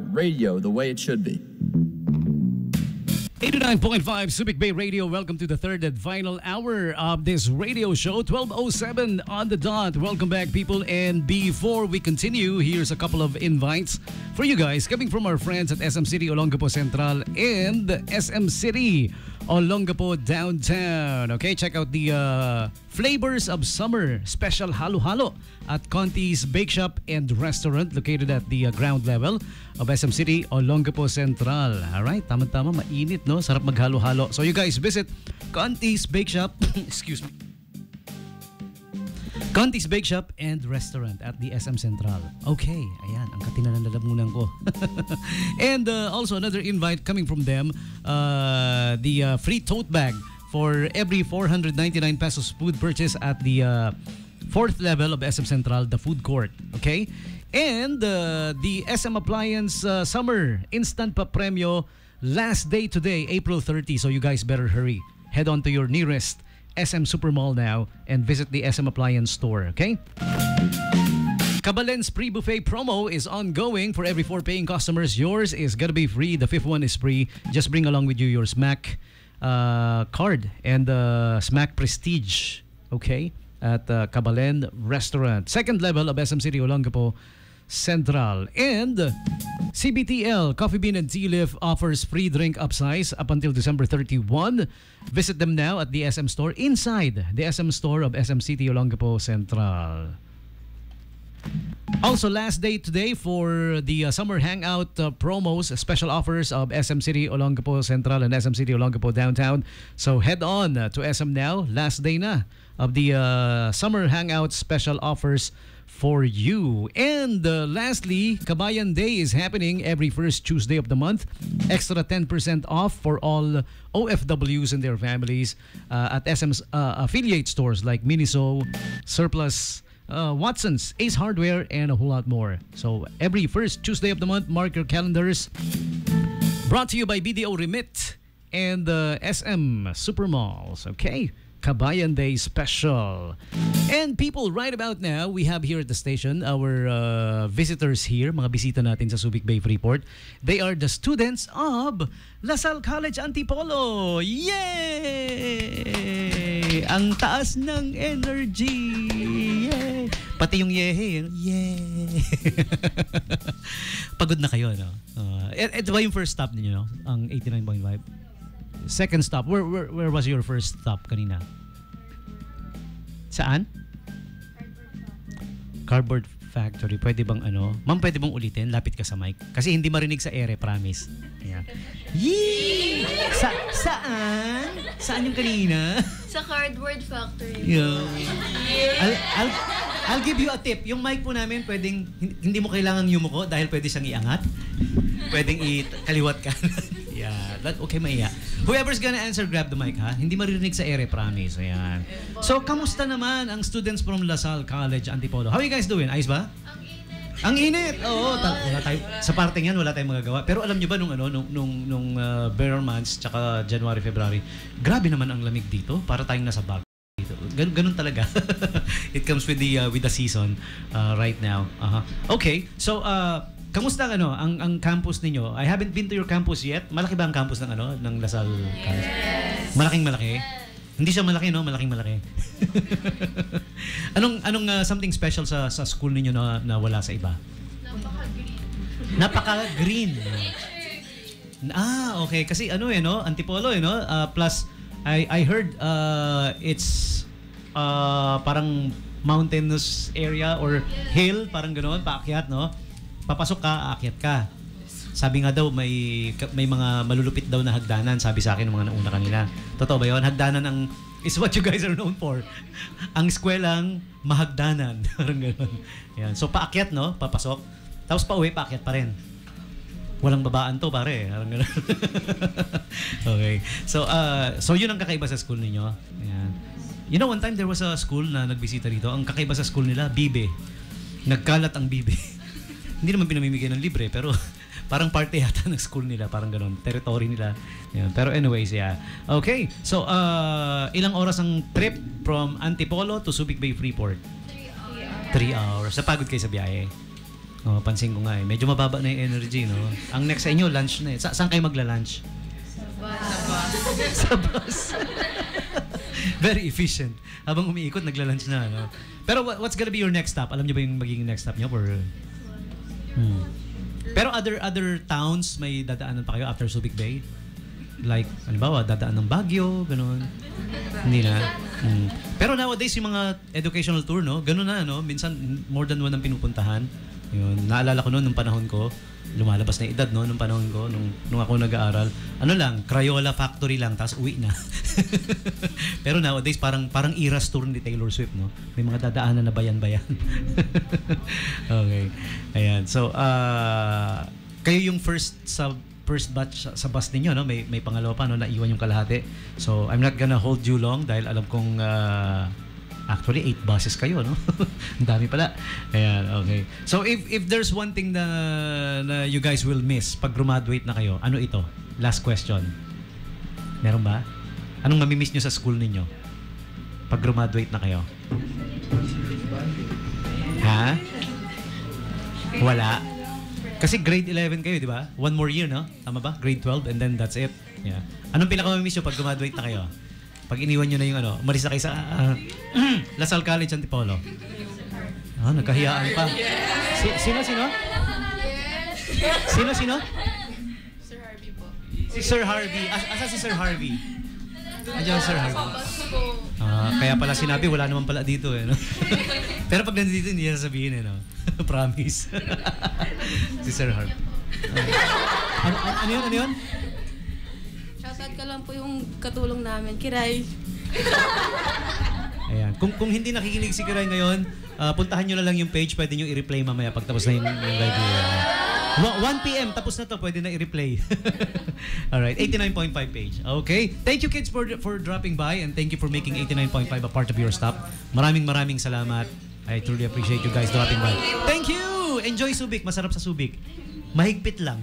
Radio the way it should be. 89.5 Subic Bay Radio. Welcome to the third and final hour of this radio show. 12:07 on the dot. Welcome back, people. And before we continue, here's a couple of invites for you guys coming from our friends at SM City Olongapo Central and SM City Olongapo Downtown. Okay, check out the Flavors of Summer Special Halo-Halo at Conti's Bake Shop and Restaurant located at the ground level of SM City Olongapo Central. Alright, tama-tama, mainit, no? Sarap maghalo-halo. So you guys visit Conti's Bake Shop, excuse me, Conti's Bake Shop and Restaurant at the SM Central. Okay, ayan, ang katina ng lalamunan ko. And also another invite coming from them, the free tote bag for every 499 pesos food purchase at the fourth level of SM Central, the food court. Okay? And the SM Appliance Summer Instant Papremyo, last day today, April 30. So you guys better hurry. Head on to your nearest SM Supermall now and visit the SM Appliance store. Okay? Kabalen's pre-buffet promo is ongoing. For every 4 paying customers, yours is gonna be free. The fifth one is free. Just bring along with you your Smack card and Smack Prestige, okay, at Kabalen Restaurant, second level of SM City Olongapo Central. And CBTL Coffee Bean and Tea Leaf offers free drink upsize up until December 31. Visit them now at the SM store inside the SM store of SM City Olongapo Central. Also, last day today for the summer hangout promos, special offers of SM City Olongapo Central and SM City Olongapo Downtown. So head on to SM now. Last day na of the summer hangout special offers for you. And lastly, Kabayan Day is happening every first Tuesday of the month. Extra 10% off for all OFWs and their families at SM's affiliate stores like Miniso, Surplus, Watson's, Ace Hardware, and a whole lot more. So every first Tuesday of the month, mark your calendars. Brought to you by BDO Remit and SM Supermalls. Okay, Kabayan Day special. And people, right about now, we have here at the station our visitors here, mga bisita natin sa Subic Bay Freeport. They are the students of LaSalle College Antipolo. Yay! Ang taas ng energy. Yay! Pati yung yehe. Yay! Pagod na kayo, no? Ito ba yung first stop ninyo, no? Ang 89.5? Second stop. Where was your first stop kanina? Saan? Cardboard Factory. Pwede bang ano? Ma'am, pwede bang ulitin? Lapit ka sa mic. Kasi hindi marinig sa ere, promise. Ayan. Yee! Saan? Saan yung kanina? Sa Cardboard Factory. Yeah. I'll give you a tip. Yung mic po namin, pwedeng, hindi mo kailangang yumuko dahil pwede siyang iangat. Pwedeng kaliwat ka. Yeah, okay, maiya. Whoever's gonna answer, grab the mic, ha? Hindi maririnig sa ere, promise. Ayan. So, kamusta naman ang students from LaSalle College Antipolo? How are you guys doing? Ayos ba? Ang init. Oo, wala tayo sa parting yan, wala tayong magagawa. Pero alam niyo ba nung bare months tsaka January, February, grabe naman ang lamig dito. Para tayong nasa bag dito. Ganun talaga. It comes with the season right now. Okay. So, kamusta ang campus ninyo? I haven't been to your campus yet. Malaki ba ang campus ng LaSalle College? Yes. Malaki? Hindi siya malaki, no? Malaki. anong something special sa school ninyo na wala sa iba? Napaka-green. Okay. Kasi Antipolo, plus I heard it's parang mountainous area or hill, parang ganoon, paakyat, no? Papasok ka, aakyat ka. Sabi nga daw, may mga malulupit daw na hagdanan, sabi sa akin ng mga nauna kanila. Totoo ba yun? Hagdanan is what you guys are known for. Ang eskwelang mahagdanan. Parang gano'n. Yan. So, paakyat, no? Papasok. Tapos pauwi, paakyat pa rin. Walang babaan to, pare. Parang gano'n. Okay. So yun ang kakaiba sa school ninyo. Yan. You know, one time there was a school na nagbisita dito. Ang kakaiba sa school nila, bibe. Nagkalat ang bibe. Hindi naman pinamimigay ng libre, pero parang parte yata ng school nila, parang ganun, territory nila. Yan. Pero anyways, yeah. Okay, so ilang oras ang trip from Antipolo to Subic Bay Freeport? 3 hours. Napagod kayo sa biyahe? Oh, pansin ko nga eh. Medyo mababa na yung energy, no? Ang next sa inyo, lunch na eh. Saan kayo magla-lunch? Sa bus. Very efficient. Habang umiikot, nagla-lunch na, no? Pero what's gonna be your next stop? Alam niyo ba yung magiging next stop niyo? Or... Pero other towns, may dadaanan pa kayo after Subic Bay? Like, halimbawa, dadaan ng Baguio, gano'n. Hindi na. Pero nowadays, yung mga educational tour, no? Gano'n na, no? Minsan, more than one ang pinupuntahan. Yun. Naalala ko noon, nung panahon ko, lumalabas na edad, no? Nung panahon ko, nung ako nag-aaral. Ano lang, Crayola Factory lang, tapos uwi na. Pero nowadays, parang Eras tour ni Taylor Swift, no? May mga dadaanan na bayan-bayan. Okay. Ayan. So, kayo yung first batch sa bus ninyo, no? May pangalawa pa, no? Naiwan yung kalahati. So, I'm not gonna hold you long dahil alam kong actually 8 buses kayo, no? Ang dami pala. Ayan, okay. So, if there's one thing na you guys will miss pag graduate na kayo, ano ito? Last question. Meron ba? Anong mamimiss nyo sa school ninyo pag graduate na kayo? Ha? Wala? Kasi grade 11 kayo, di ba? One more year, no? Tama ba? Grade 12 and then that's it. Yeah. Anong pinakamamiss nyo pag graduate na kayo? Pag iniwan nyo na yung umalis na kayo sa Lasal College Antipolo. Nagkahiyaan pa. Sino? Sino? Sir Harvey po. Si Sir Harvey. Asa si Sir Harvey? Andiyan Sir Harvey. Kaya pala sinabi, wala naman pala dito, eh, no? Pero pag nandito, hindi niya sasabihin, eh, no? Promise. Si Sir Harvey. Ano yun? Shoutout ka lang po yung katulong namin, Kiray. Ayan. Kung hindi nakikinig si Kiray ngayon, puntahan nyo na lang yung page, pwede nyo i-replay mamaya pag tapos na yung live video. 1 p.m. tapos na to, pwede na i-replay. Alright, 89.5 page. Okay. Thank you kids for dropping by and thank you for making 89.5 a part of your stop. Maraming salamat. I truly appreciate you guys dropping by. Thank you! Enjoy Subic. Masarap sa Subic. Mahigpit lang.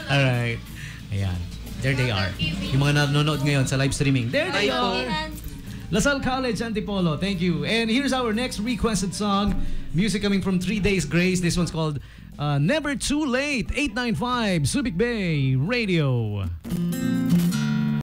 Alright. Ayan. There they are. Yung mga nanonood ngayon sa live streaming. There they are. Lasal College Antipolo. Thank you. And here's our next requested song. Music coming from 3 Days Grace. This one's called Never Too Late. 895 Subic Bay Radio.